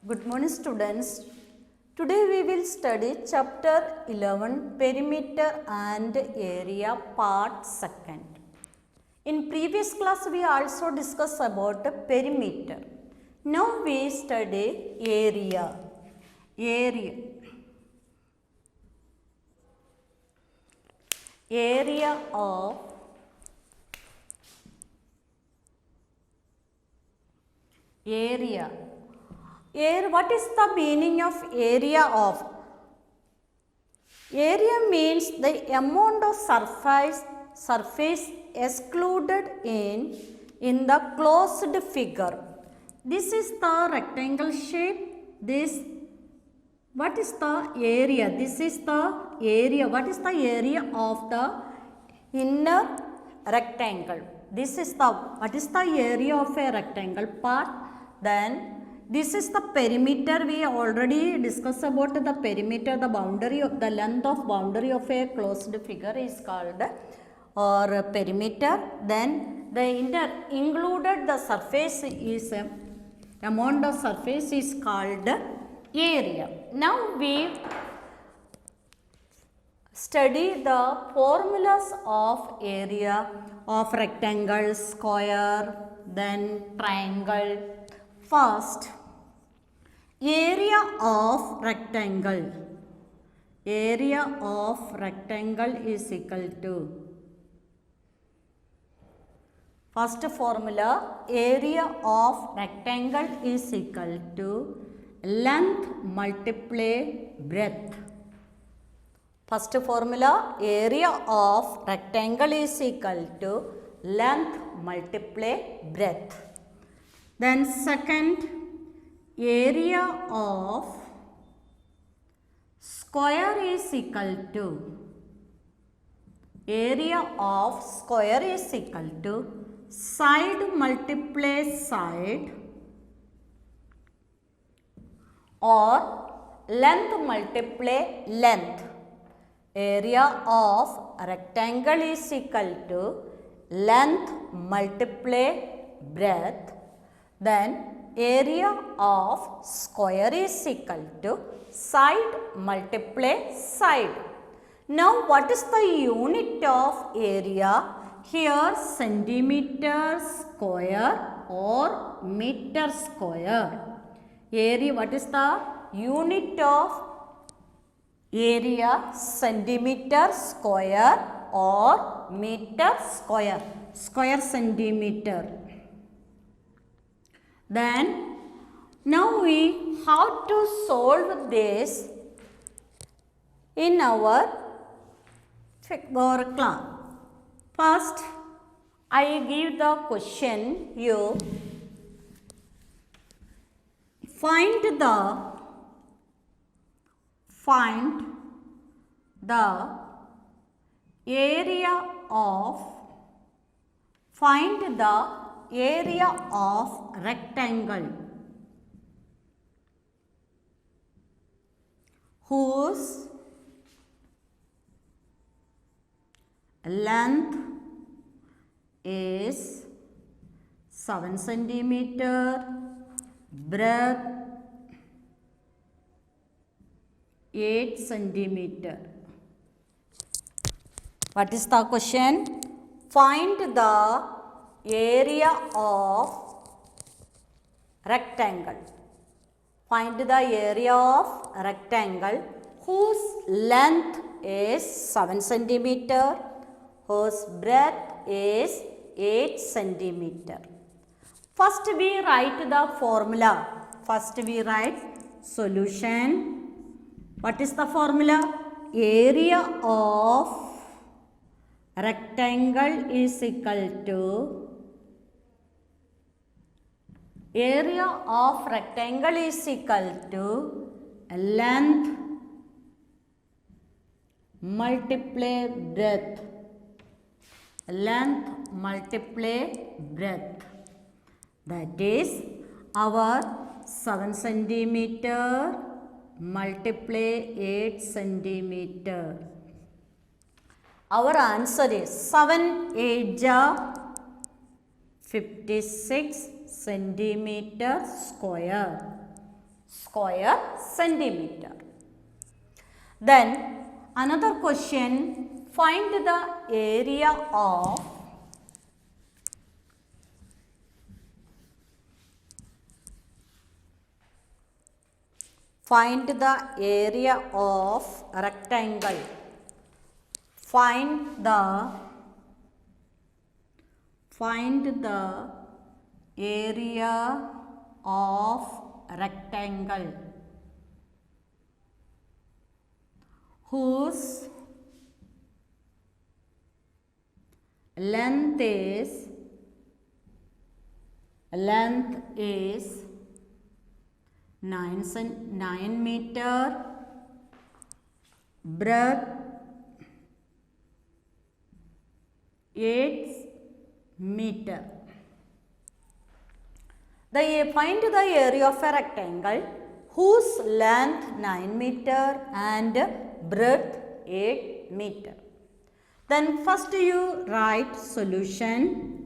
Good morning students. Today we will study chapter 11 perimeter and area part 2nd. In previous class we also discussed about perimeter. Now we study area. Area of area. What is the meaning of area of? Area means the amount of surface excluded in the closed figure. This is the rectangle shape. What is the area? This is the area. What is the area of the inner rectangle? What is the area of a rectangle part? Then this is the perimeter. We already discussed about the perimeter. The boundary of the length of boundary of a closed figure is called or perimeter. Then the included the surface is amount of surface is called area. Now we study the formulas of area of rectangle, square, then triangle. First, area of rectangle. Area of rectangle is equal to, first formula, area of rectangle is equal to length multiply breadth. First formula, area of rectangle is equal to length multiply breadth. Then second, area of square is equal to, area of square is equal to side multiply side or length multiply length. Area of rectangle is equal to length multiply breadth. Then area of square is equal to side multiply side. Now what is the unit of area? Here centimeter square or meter square. Area, what is the unit of area? Centimeter square or meter square. Square centimeter. Then now we have to solve this in our figure class. First, I give the question, you find the area of rectangle whose length is 7 centimeter, breadth 8 centimeter. What is the question? Find the area of rectangle. Find the area of rectangle whose length is 7 centimeter, whose breadth is 8 centimeter. First we write the formula. First we write solution. What is the formula? Area of rectangle is equal to, area of rectangle is equal to length multiply breadth. Length multiply breadth. That is our 7 centimeter multiply 8 centimeter. Our answer is 7 8 56 centimeter square. square centimeter. Then another question, find the area of rectangle. Find the area of rectangle whose length is 9 meter, breadth 8 meter. Find the area of a rectangle whose length 9 meter and breadth 8 meter. Then first you write solution.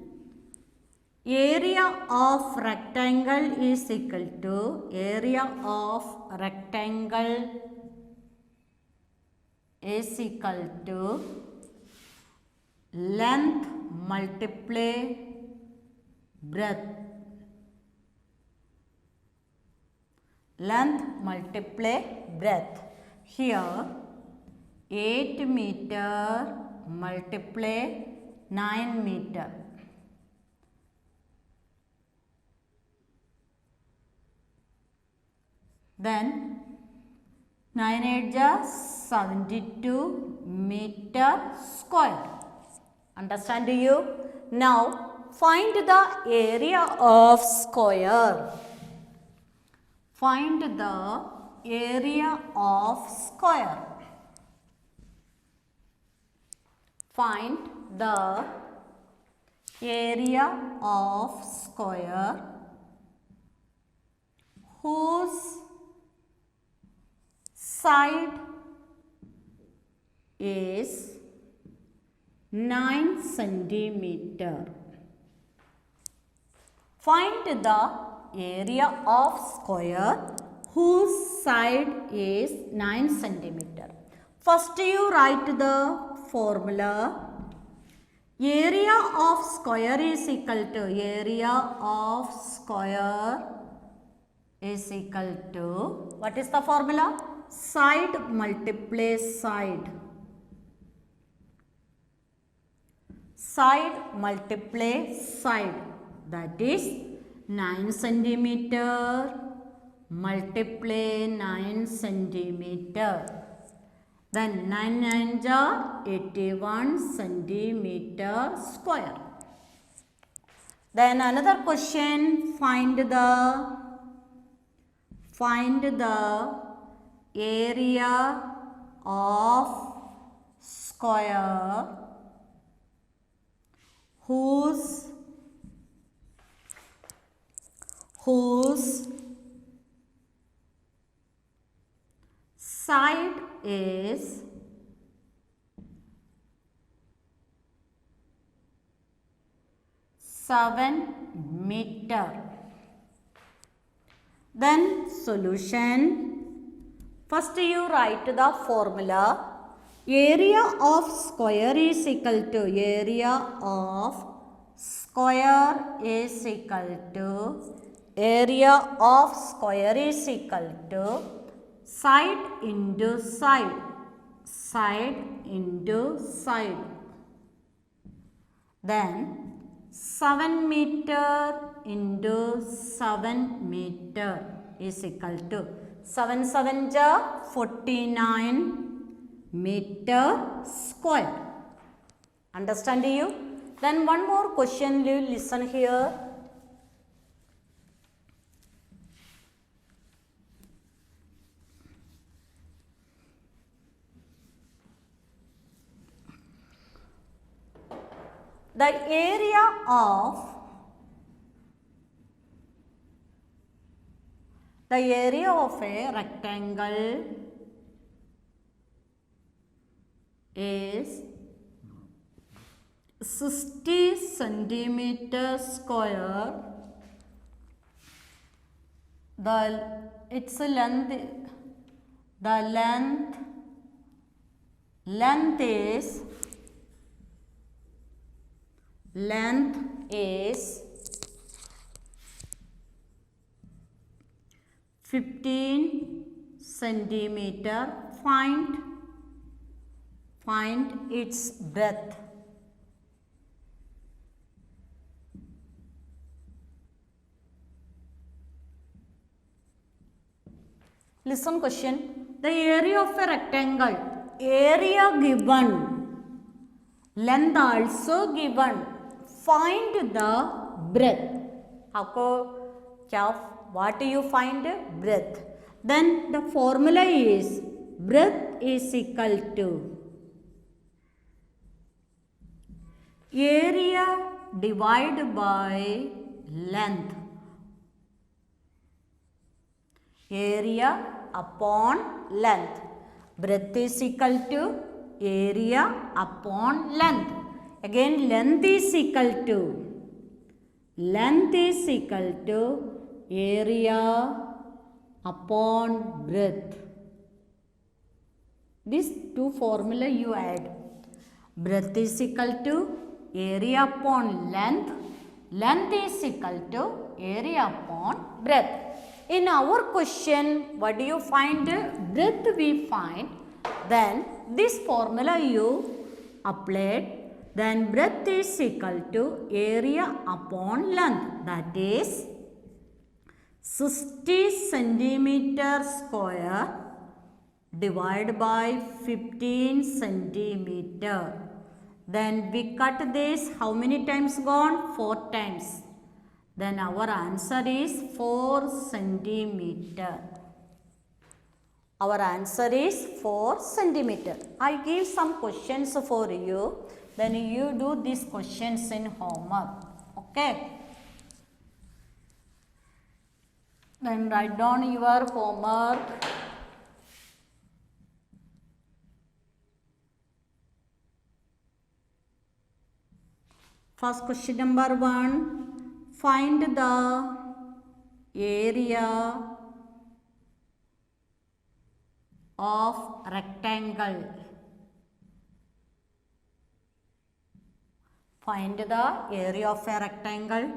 Area of rectangle is equal to length multiply breadth. Here 8 meter multiply 9 meter. Then 9 8 is 72 meter square. Understand you? Now find the area of square. Find the area of square. Find the area of square whose side is 9 centimeter. Find the area of square whose side is 9 centimeter. First you write the formula. Area of square is equal to what is the formula? Side multiply side. That is 9 centimeter multiply 9 centimeter. Then 9 9 are 81 centimeter square. Then another question, find the area of square whose side is 7 meter. Then solution. First you write the formula. Area of square is equal to side into side. Then 7 meter into 7 meter is equal to 7 7 ja 49 meter square. Understand you? Then one more question, you listen here. The area of a rectangle is 60 centimeter square its length, the length is 15 centimeter. Find its breadth. Listen question. The area of a rectangle. Area given. Length also given. Find the breadth. What do you find? Breadth. Then the formula is breadth is equal to area divided by length. Area upon length. Breadth is equal to area upon length. Again, length is equal to area upon breadth. These two formula you add. Breadth is equal to area upon length. Length is equal to area upon breadth. In our question, what do you find? Breadth we find. Then this formula you applied. Then breadth is equal to area upon length. That is 60 centimeter square divided by 15 centimeter. Then we cut this. How many times gone? 4 times. Then our answer is 4 centimeter. Our answer is 4 centimeter. I give some questions for you. Then you do these questions in homework. Okay. Then write down your homework. First question number 1. Find the area of rectangle. Find the area of a rectangle.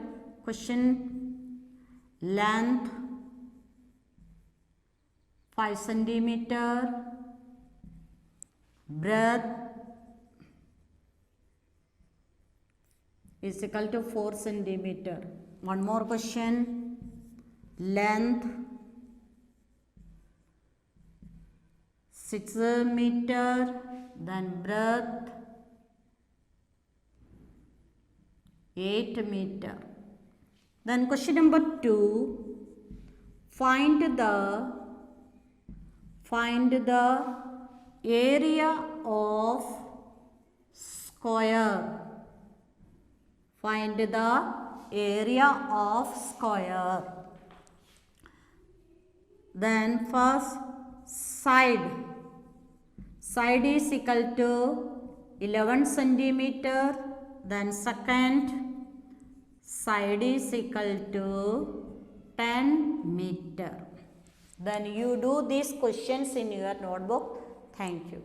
Question. Length 5 centimeter. Breadth is equal to 4 centimeter. One more question. Length 6 meter. Then breadth 8 meter. Then question number 2. Find the area of square. Find the area of square. Then first side. Side is equal to 11 centimeter. Then second side is equal to 10 meter. Then you do these questions in your notebook. Thank you.